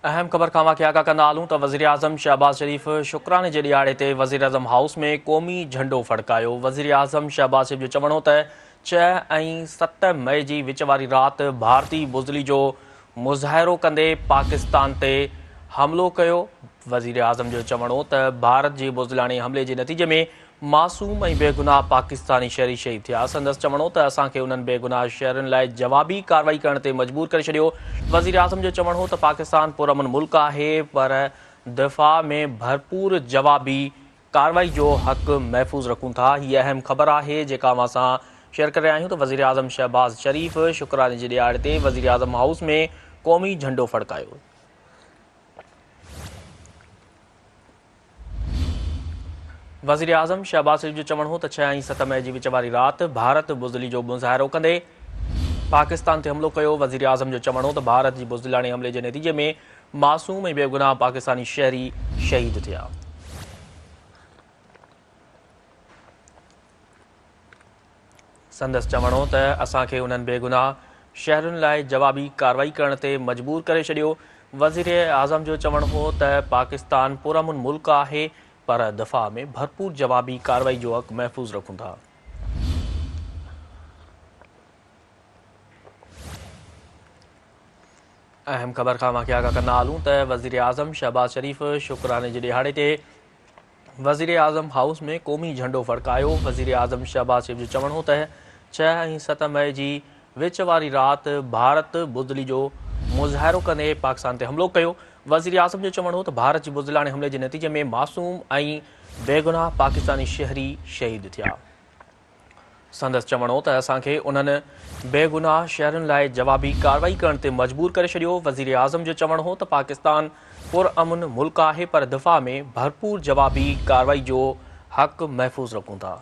अहम ख़बर खां वाक़िया का कंदा हलूं त वज़ीर आज़म शहबाज़ शरीफ़ शुक्राने जे ॾियारे ते वज़ीर आज़म हाउस में क़ौमी झंडो फड़कायो। वज़ीर आज़म शहबाज़ शरीफ़ जो चवणो त 6 ऐं 7 मई जी विच वारी राति भारतीय बुज़दिली जो मुज़ाहिरो कंदे पाकिस्तान ते हमलो कयो। वज़ीर आज़म जो चवणो त भारत जे बुज़दिलाणे हमले जे नतीजे में मासूम ऐं बेगुनाह पाकिस्तानी शहरी शहीद थिया। संदसि चवणो त असांखे उन्हनि बेगुनाह शहरनि लाइ जवाबी कार्रवाई करण ते मजबूर करे छॾियो। वज़ीर आज़म जो चवणो त पाकिस्तान पुरअमन मुल्क आहे पर दिफ़ा में भरपूर जवाबी कार्रवाई जो हक़ महफ़ूज़ रखूं था। हीअ अहम ख़बर आहे जेका असां शेयर करे रहिया आहियूं त वज़ीर आज़म शहबाज़ शरीफ़ शुक्राने जे ॾियारे ते वज़ीर आज़म हाउस में क़ौमी झंडो फड़कायो। वज़ीर आज़म शहबाज़ शरीफ़ जो चवणो हो त 6 ऐं 7 मई जी विच वारी राति भारत बुज़दिली जो मुज़ाहिरो कंदे पाकिस्तान ते हमलो कयो। वज़ीर आज़म जो चवणो हो त भारत जी बुज़दिलाणे हमले जे नतीजे में मासूम ऐं बेगुनाह पाकिस्तानी शहरी शहीद थिया। संदसि चवणो हो त असांखे उन्हनि बेगुनाह शहरुनि लाइ जवाबी कार्रवाई करण ते मजबूर करे छॾियो। वज़ीर आज़म जो चवणो हो त पाकिस्तान पुरअमन मुल्क आहे पर दफ़ा में भरपूर जवाबी कार्रवाई जो हक़ महफ़ूज़ रखूं था। अहम ख़बर खां वाक़िया का कंदा हलूं त वज़ीर आज़म शहबाज़ शरीफ़ शुक्राने जे ॾियारे ते वज़ीर आज़म हाउस में क़ौमी झंडो फड़कायो। वज़ीर आज़म शहबाज़ शरीफ़ जो चवणो हो त 6 ऐं 7 मई जी विच वारी राति भारत बुज़दिली जो मुज़ाहिरो कंदे पाकिस्तान ते हमलो कयो। वज़ीर आज़म जो चवणो हो त भारत जी बुज़दिलाणे हमले जे नतीजे में मासूम ऐं बेगुनाह पाकिस्तानी शहरी शहीद थिया। संदसि चवणो त असांखे उन्हनि बेगुनाह शहरुनि लाइ जवाबी कार्रवाई करण ते मजबूर करे छॾियो। वज़ीर आज़म जो चवणो हो त पाकिस्तान पुरअमन मुल्क आहे पर दिफ़ा में भरपूर जवाबी कार्रवाई जो हक़ महफ़ूज़ रखूं था।